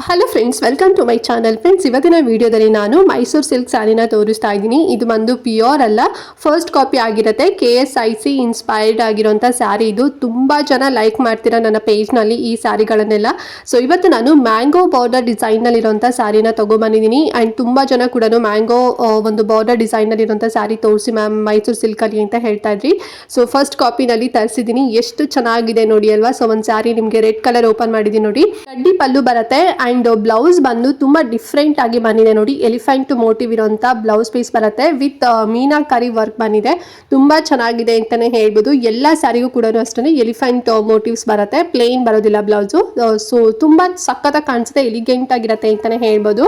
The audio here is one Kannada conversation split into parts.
Hello friends, welcome to my channel. Friends, ಇವತ್ತಿನ ವಿಡಿಯೋದಲ್ಲಿ ನಾನು ಮೈಸೂರು ಸಿಲ್ಕ್ ಸ್ಯಾರಿನ ತೋರಿಸ್ತಾ ಇದ್ದೀನಿ. ಇದು ಬಂದು ಪ್ಯೂರ್ ಅಲ್ಲ, ಫಸ್ಟ್ ಕಾಪಿ ಆಗಿರುತ್ತೆ. KSIC ಇನ್ಸ್ಪೈರ್ಡ್ ಆಗಿರೋಂಥ ಸ್ಯಾರಿ. ಇದು ತುಂಬ ಜನ ಲೈಕ್ ಮಾಡ್ತೀರಾ ನನ್ನ ಪೇಜ್ನಲ್ಲಿ ಈ ಸ್ಯಾರಿಗಳನ್ನೆಲ್ಲ. ಸೊ ಇವತ್ತು ನಾನು ಮ್ಯಾಂಗೋ ಬಾರ್ಡರ್ ಡಿಸೈನ್ನಲ್ಲಿರೋಂಥ ಸ್ಯಾರಿನ ತೊಗೊಂಬಂದಿದ್ದೀನಿ. ಆ್ಯಂಡ್ ತುಂಬ ಜನ ಕೂಡ ಮ್ಯಾಂಗೋ ಒಂದು ಬಾರ್ಡರ್ ಡಿಸೈನ್ನಲ್ಲಿರೋಂಥ ಸ್ಯಾರಿ ತೋರಿಸಿ ಮ್ಯಾಮ್ ಮೈಸೂರು ಸಿಲ್ಕಲ್ಲಿ ಅಂತ ಹೇಳ್ತಾ ಇದ್ರಿ. ಸೊ ಫಸ್ಟ್ ಕಾಪಿನಲ್ಲಿ ತರಿಸಿದ್ದೀನಿ. ಎಷ್ಟು ಚೆನ್ನಾಗಿದೆ ನೋಡಿ ಅಲ್ವಾ. ಸೊ ಒಂದು ಸ್ಯಾರಿ ನಿಮಗೆ ರೆಡ್ ಕಲರ್ ಓಪನ್ ಮಾಡಿದ್ದೀನಿ ನೋಡಿ. ಕಡ್ಡಿ ಪಲ್ಲು ಬರುತ್ತೆ. ಅಂಡ್ ಬ್ಲೌಸ್ ಬಂದು ತುಂಬಾ ಡಿಫ್ರೆಂಟ್ ಆಗಿ ಬಂದಿದೆ ನೋಡಿ. ಎಲಿಫೆಂಟ್ ಮೋಟಿವ್ ಇರುವಂತ ಬ್ಲೌಸ್ ಪೀಸ್ ಬರುತ್ತೆ ವಿತ್ ಮೀನಾಕಾರಿ ವರ್ಕ್ ಬಂದಿದೆ. ತುಂಬಾ ಚೆನ್ನಾಗಿದೆ ಅಂತಾನೆ ಹೇಳ್ಬೋದು. ಎಲ್ಲ ಸ್ಯಾರಿಗೂ ಕೂಡ ಅಷ್ಟೇ ಎಲಿಫೆಂಟ್ ಮೋಟಿವ್ಸ್ ಬರುತ್ತೆ, ಪ್ಲೇನ್ ಬರೋದಿಲ್ಲ ಬ್ಲೌಸು. ಸೊ ತುಂಬಾ ಸಕ್ಕತ್ತಾಗಿ ಕಾಣಿಸುತ್ತೆ, ಎಲಿಗೆಂಟ್ ಆಗಿರುತ್ತೆ ಅಂತಾನೆ ಹೇಳ್ಬೋದು.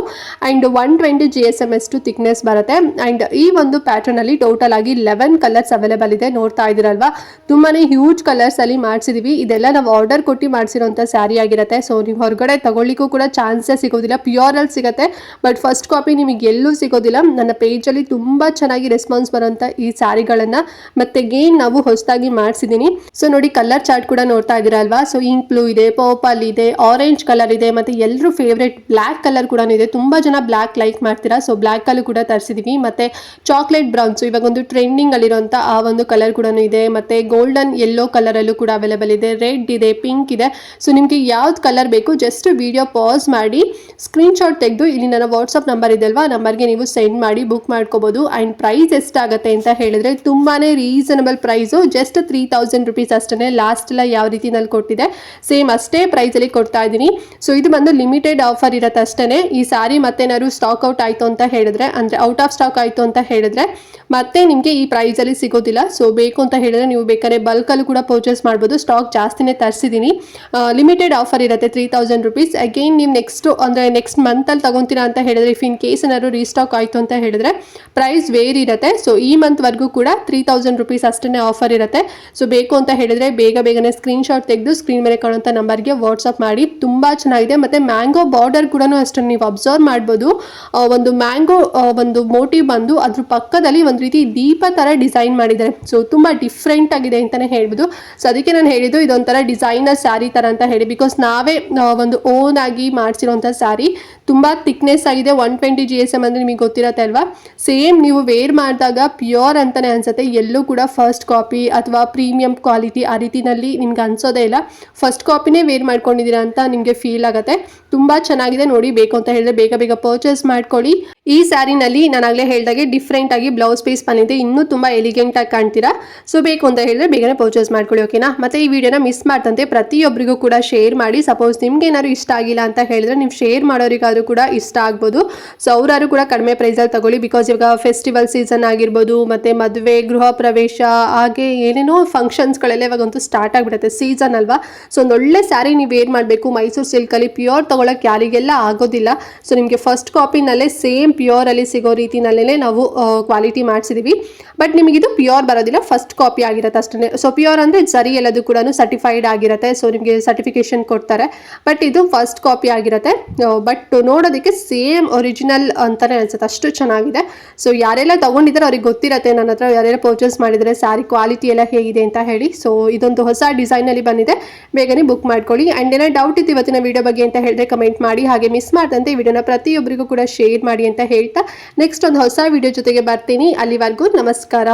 ಅಂಡ್ 120 GSM ಥಿಕ್ನೆಸ್ ಬರುತ್ತೆ. ಅಂಡ್ ಈ ಒಂದು ಪ್ಯಾಟರ್ನ್ ಅಲ್ಲಿ ಟೋಟಲ್ ಆಗಿ 11 ಕಲರ್ಸ್ ಅವೈಲೇಬಲ್ ಇದೆ. ನೋಡ್ತಾ ಇದ್ದೀರಲ್ವಾ, ತುಂಬಾನೇ ಹ್ಯೂಜ್ ಕಲರ್ಸ್ ಅಲ್ಲಿ ಮಾಡಿಸಿದೀವಿ. ಇದೆಲ್ಲ ನಾವು ಆರ್ಡರ್ ಕೊಟ್ಟು ಮಾಡಿಸಿರೋಂಥ ಸ್ಯಾರಿ ಆಗಿರುತ್ತೆ. ಸೊ ನೀವು ಹೊರಗಡೆ ತಗೊಳ್ಳಿಕ್ಕೂ ಕೂಡ ಚಾನ್ಸೇ ಸಿಗೋದಿಲ್ಲ. ಪ್ಯೂರ್ ಅಲ್ಲಿ ಸಿಗುತ್ತೆ, ಬಟ್ ಫಸ್ಟ್ ಕಾಪಿ ನಿಮಗೆ ಎಲ್ಲೂ ಸಿಗೋದಿಲ್ಲ. ನನ್ನ ಪೇಜಲ್ಲಿ ತುಂಬಾ ಚೆನ್ನಾಗಿ ರೆಸ್ಪಾನ್ಸ್ ಬರುವಂತ ಈ ಸ್ಯಾರಿಗಳನ್ನ ಮತ್ತೆ ಗೇನ್ ನಾವು ಹೊಸದಾಗಿ ಮಾಡಿಸಿದೀನಿ. ಸೊ ನೋಡಿ, ಕಲರ್ ಚಾರ್ಟ್ ಕೂಡ ನೋಡ್ತಾ ಇದ್ದೀರಾ ಅಲ್ವಾ. ಸೊ ಇಂಕ್ ಬ್ಲೂ ಇದೆ, ಪರ್ಪಲ್ ಇದೆ, ಆರೆಂಜ್ ಕಲರ್ ಇದೆ, ಮತ್ತೆ ಎಲ್ಲರೂ ಫೇವ್ರೇಟ್ ಬ್ಲ್ಯಾಕ್ ಕಲರ್ ಕೂಡ ಇದೆ. ತುಂಬಾ ಜನ ಬ್ಲ್ಯಾಕ್ ಲೈಕ್ ಮಾಡ್ತೀರಾ. ಸೊ ಬ್ಲ್ಯಾಕ್ ಕಲರ್ ಕೂಡ ತರಿಸಿದೀವಿ. ಮತ್ತೆ ಚಾಕ್ಲೇಟ್ ಬ್ರೌನ್, ಸೊ ಇವಾಗ ಒಂದು ಟ್ರೆಂಡಿಂಗ್ ಅಲ್ಲಿರುವಂತ ಆ ಒಂದು ಕಲರ್ ಕೂಡ ಇದೆ. ಮತ್ತೆ ಗೋಲ್ಡನ್ ಯೆಲ್ಲೋ ಕಲರ್ ಅಲ್ಲೂ ಕೂಡ ಅವೈಲೇಬಲ್ ಇದೆ, ರೆಡ್ ಇದೆ, ಪಿಂಕ್ ಇದೆ. ಸೊ ನಿಮ್ಗೆ ಯಾವ್ದು ಕಲರ್ ಬೇಕು ಜಸ್ಟ್ ವಿಡಿಯೋ ಪಾಸ್ ಮಾಡಿ ಸ್ಕ್ರೀನ್ ಶಾಟ್ ತೆಗೆದು ಇಲ್ಲಿ ನನ್ನ ವಾಟ್ಸಪ್ ನಂಬರ್ ಇದೆ ಅಲ್ವಾ, ನಂಬರ್ಗೆ ನೀವು ಸೆಂಡ್ ಮಾಡಿ ಬುಕ್ ಮಾಡ್ಕೋಬಹುದು. ಅಂಡ್ ಪ್ರೈಸ್ ಎಷ್ಟಾಗುತ್ತೆ ಅಂತ ಹೇಳಿದ್ರೆ ತುಂಬಾನೇ ರೀಸನಬಲ್ ಪ್ರೈಸು, ಜಸ್ಟ್ 3000 ರುಪೀಸ್ ಅಷ್ಟೇ. ಲಾಸ್ಟ್ ಎಲ್ಲ ಯಾವ ರೀತಿನಲ್ಲಿ ಕೊಟ್ಟಿದೆ ಸೇಮ್ ಅಷ್ಟೇ ಪ್ರೈಸ್ ಅಲ್ಲಿ ಕೊಡ್ತಾ ಇದ್ದೀನಿ. ಸೊ ಇದು ಬಂದು ಲಿಮಿಟೆಡ್ ಆಫರ್ ಇರುತ್ತೆ ಅಷ್ಟೇ. ಈ ಸಾರಿ ಮತ್ತೇನಾದ್ರು ಸ್ಟಾಕ್ ಔಟ್ ಆಯ್ತು ಅಂತ ಹೇಳಿದ್ರೆ, ಅಂದ್ರೆ ಔಟ್ ಆಫ್ ಸ್ಟಾಕ್ ಆಯ್ತು ಅಂತ ಹೇಳಿದ್ರೆ ಮತ್ತೆ ನಿಮಗೆ ಈ ಪ್ರೈಸ್ ಅಲ್ಲಿ ಸಿಗೋದಿಲ್ಲ. ಸೊ ಬೇಕು ಅಂತ ಹೇಳಿದ್ರೆ ನೀವು ಬೇಕಾದ್ರೆ ಬಲ್ಕ್ ಅಲ್ಲೂ ಕೂಡ ಪರ್ಚೇಸ್ ಮಾಡ್ಬೋದು. ಸ್ಟಾಕ್ ಜಾಸ್ತಿನೇ ತರಿಸಿದ್ದೀನಿ. ಲಿಮಿಟೆಡ್ ಆಫರ್ ಇರುತ್ತೆ 3000 ರುಪೀಸ್. ಅಗೇನ್ ನೀವು ನೆಕ್ಸ್ಟ್ ಮಂತ್ ಅಲ್ಲಿ ತಗೊಂತೀರಾ ಅಂತ ಹೇಳಿದ್ರೆ, ಇಫ್ ಇನ್ ಕೇಸ್ ಏನಾದ್ರು ರೀಸ್ಟಾಕ್ ಆಯ್ತು ಅಂತ ಹೇಳಿದ್ರೆ ಪ್ರೈಸ್ ವೇರ್ ಇರುತ್ತೆ. ಸೊ ಈ ಮಂತ್ ವರ್ಗೂ ಕೂಡ 3000 ರುಪೀಸ್ ಅಷ್ಟೇ ಆಫರ್ ಇರುತ್ತೆ. ಸೊ ಬೇಕು ಅಂತ ಹೇಳಿದ್ರೆ ಬೇಗನೆ ಸ್ಕ್ರೀನ್ ಶಾಟ್ ತೆಗೆದು ಸ್ಕ್ರೀನ್ ಮೇಲೆ ಕಾಣುವಂತ ನಂಬರ್ಗೆ ವಾಟ್ಸ್ಆಪ್ ಮಾಡಿ. ತುಂಬಾ ಚೆನ್ನಾಗಿದೆ. ಮತ್ತೆ ಮ್ಯಾಂಗೋ ಬಾರ್ಡರ್ ಕೂಡ ಅಷ್ಟೇ ನೀವು ಅಬ್ಸರ್ವ್ ಮಾಡ್ಬೋದು. ಒಂದು ಮ್ಯಾಂಗೋ ಒಂದು ಮೋಟಿವ್ ಬಂದು ಅದ್ರ ಪಕ್ಕದಲ್ಲಿ ಒಂದು ರೀತಿ ದೀಪ ತರ ಡಿಸೈನ್ ಮಾಡಿದ್ದಾರೆ. ಸೊ ತುಂಬಾ ಡಿಫ್ರೆಂಟ್ ಆಗಿದೆ ಅಂತಾನೆ ಹೇಳ್ಬೋದು. ಸೊ ಅದಕ್ಕೆ ನಾನು ಹೇಳಿದ್ದು ಇದೊಂಥರ ಡಿಸೈನರ್ ಸ್ಯಾರಿ ತರ ಅಂತ ಹೇಳಿ, ಬಿಕಾಸ್ ನಾವೇ ಒಂದು ಓನ್ ಆಗಿ ಮಾಡಿಸಿರುವಂತ ಸ್ಯಾರಿ. ತುಂಬಾ ಥಿಕ್ನೆಸ್ ಆಗಿದೆ. 120 GSM ಅಂದ್ರೆ ನಿಮಗೆ ಗೊತ್ತಿರತ್ತೆ ಅಲ್ವಾ. ಸೇಮ್ ನೀವು ವೇರ್ ಮಾಡಿದಾಗ ಪ್ಯೂರ್ ಅಂತಾನೆ ಅನ್ಸುತ್ತೆ. ಎಲ್ಲೂ ಕೂಡ ಫಸ್ಟ್ ಕಾಪಿ ಅಥವಾ ಪ್ರೀಮಿಯಂ ಕ್ವಾಲಿಟಿ ಆ ರೀತಿನಲ್ಲಿ ನಿಮ್ಗೆ ಅನ್ಸೋದೇ ಇಲ್ಲ. ಫಸ್ಟ್ ಕಾಪಿನೇ ವೇರ್ ಮಾಡ್ಕೊಂಡಿದ್ದೀರಾ ಅಂತ ನಿಮಗೆ ಫೀಲ್ ಆಗುತ್ತೆ. ತುಂಬಾ ಚೆನ್ನಾಗಿದೆ ನೋಡಿ. ಬೇಕು ಅಂತ ಹೇಳಿದ್ರೆ ಬೇಗ ಪರ್ಚೇಸ್ ಮಾಡ್ಕೊಳ್ಳಿ. ಈ ಸ್ಯಾರಿನಲ್ಲಿ ನಾನಾಗಲೇ ಹೇಳಿದಾಗೆ ಡಿಫ್ರೆಂಟ್ ಆಗಿ ಬ್ಲೌಸ್ ಪೀಸ್ ಬಂದಿದೆ. ಇನ್ನೂ ತುಂಬಾ ಎಲಿಗೆಂಟ್ ಆಗಿ ಕಾಣ್ತೀರಾ. ಸೊ ಬೇಕು ಅಂತ ಹೇಳಿದ್ರೆ ಬೇಗನೆ ಪರ್ಚೇಸ್ ಮಾಡ್ಕೊಳ್ಳಿ, ಓಕೆನಾ. ಮತ್ತೆ ಈ ವಿಡಿಯೋನ ಮಿಸ್ ಮಾಡ್ತಂತೆ ಪ್ರತಿಯೊಬ್ಬರಿಗೂ ಕೂಡ ಶೇರ್ ಮಾಡಿ. ಸಪೋಸ್ ನಿಮ್ಗೆ ಏನಾದ್ರು ಇಷ್ಟ ಆಗಿಲ್ಲ ಅಂತ ಹೇಳಿದ್ರೆ ನೀವು ಶೇರ್ ಮಾಡೋರಿಗಾದ್ರೂ ಕೂಡ ಇಷ್ಟ ಆಗ್ಬೋದು. ಸೊ ಅವರಾರು ಕೂಡ ಕಡಿಮೆ ಪ್ರೈಸಲ್ಲಿ ತಗೊಳ್ಳಿ. ಬಿಕಾಸ್ ಇವಾಗ ಫೆಸ್ಟಿವಲ್ ಸೀಸನ್ ಆಗಿರ್ಬೋದು, ಮತ್ತೆ ಮದುವೆ, ಗೃಹ ಪ್ರವೇಶ, ಹಾಗೆ ಏನೇನೋ ಫಂಕ್ಷನ್ಸ್ಗಳೆಲ್ಲ ಇವಾಗಂತೂ ಸ್ಟಾರ್ಟ್ ಆಗಿಬಿಡುತ್ತೆ, ಸೀಸನ್ ಅಲ್ವಾ. ಸೊ ಒಂದು ಒಳ್ಳೆ ಸ್ಯಾರಿ ನೀವು ವೇರ್ ಮಾಡಬೇಕು ಮೈಸೂರು ಸಿಲ್ಕಲ್ಲಿ. ಪ್ಯೂರ್ ತಗೊಳಕ್ಕೆ ಯಾರಿಗೆಲ್ಲ ಆಗೋದಿಲ್ಲ. ಸೊ ನಿಮಗೆ ಫಸ್ಟ್ ಕಾಪಿನಲ್ಲೇ ಸೇಮ್ ಪ್ಯೂರ್ ಅಲ್ಲಿ ಸಿಗೋ ರೀತಿನಲ್ಲೇ ನಾವು ಕ್ವಾಲಿಟಿ ಮಾಡಿಸಿದೀವಿ. ಬಟ್ ನಿಮಗೆ ಇದು ಪ್ಯೂರ್ ಬರೋದಿಲ್ಲ, ಫಸ್ಟ್ ಕಾಪಿ ಆಗಿರುತ್ತೆ ಅಷ್ಟೇ. ಸೊ ಪ್ಯೂರ್ ಅಂದ್ರೆ ಸರಿ ಎಲ್ಲದೂ ಕೂಡ ಸರ್ಟಿಫೈಡ್ ಆಗಿರುತ್ತೆ. ಸೊ ನಿಮಗೆ ಸರ್ಟಿಫಿಕೇಶನ್ ಕೊಡ್ತಾರೆ. ಬಟ್ ಇದು ಫಸ್ಟ್ ಕಾಪಿ ಆಗಿರುತ್ತೆ. ಬಟ್ ನೋಡೋದಕ್ಕೆ ಸೇಮ್ ಒರಿಜಿನಲ್ ಅಂತಾನೆ ಅನ್ಸುತ್ತೆ, ಅಷ್ಟು ಚೆನ್ನಾಗಿದೆ. ಸೊ ಯಾರೆಲ್ಲ ತಗೊಂಡಿದ್ದಾರೆ ಅವ್ರಿಗೆ ಗೊತ್ತಿರುತ್ತೆ ನನ್ನ ಹತ್ರ ಯಾರೆಲ್ಲ ಪರ್ಚೇಸ್ ಮಾಡಿದರೆ ಸ್ಯಾರಿ ಕ್ವಾಲಿಟಿ ಎಲ್ಲ ಹೇಗಿದೆ ಅಂತ ಹೇಳಿ. ಸೊ ಇದೊಂದು ಹೊಸ ಡಿಸೈನ್ ಅಲ್ಲಿ ಬಂದಿದೆ, ಬೇಗನೆ ಬುಕ್ ಮಾಡ್ಕೊಳ್ಳಿ. ಅಂಡ್ ಏನೋ ಡೌಟ್ ಇತ್ತು ಇವತ್ತಿನ ವಿಡಿಯೋ ಬಗ್ಗೆ ಅಂತ ಹೇಳಿದ್ರೆ ಕಮೆಂಟ್ ಮಾಡಿ. ಹಾಗೆ ಮಿಸ್ ಮಾಡ್ದಂತೆ ಈ ವಿಡಿಯೋನ ಪ್ರತಿಯೊಬ್ಬರಿಗೂ ಕೂಡ ಶೇರ್ ಮಾಡಿ ಅಂತ ಹೇಳ್ತಾ ನೆಕ್ಸ್ಟ್ ಒಂದು ಹೊಸ ವಿಡಿಯೋ ಜೊತೆಗೆ ಬರ್ತೀನಿ. ಅಲ್ಲಿವರೆಗೂ ನಮಸ್ಕಾರ.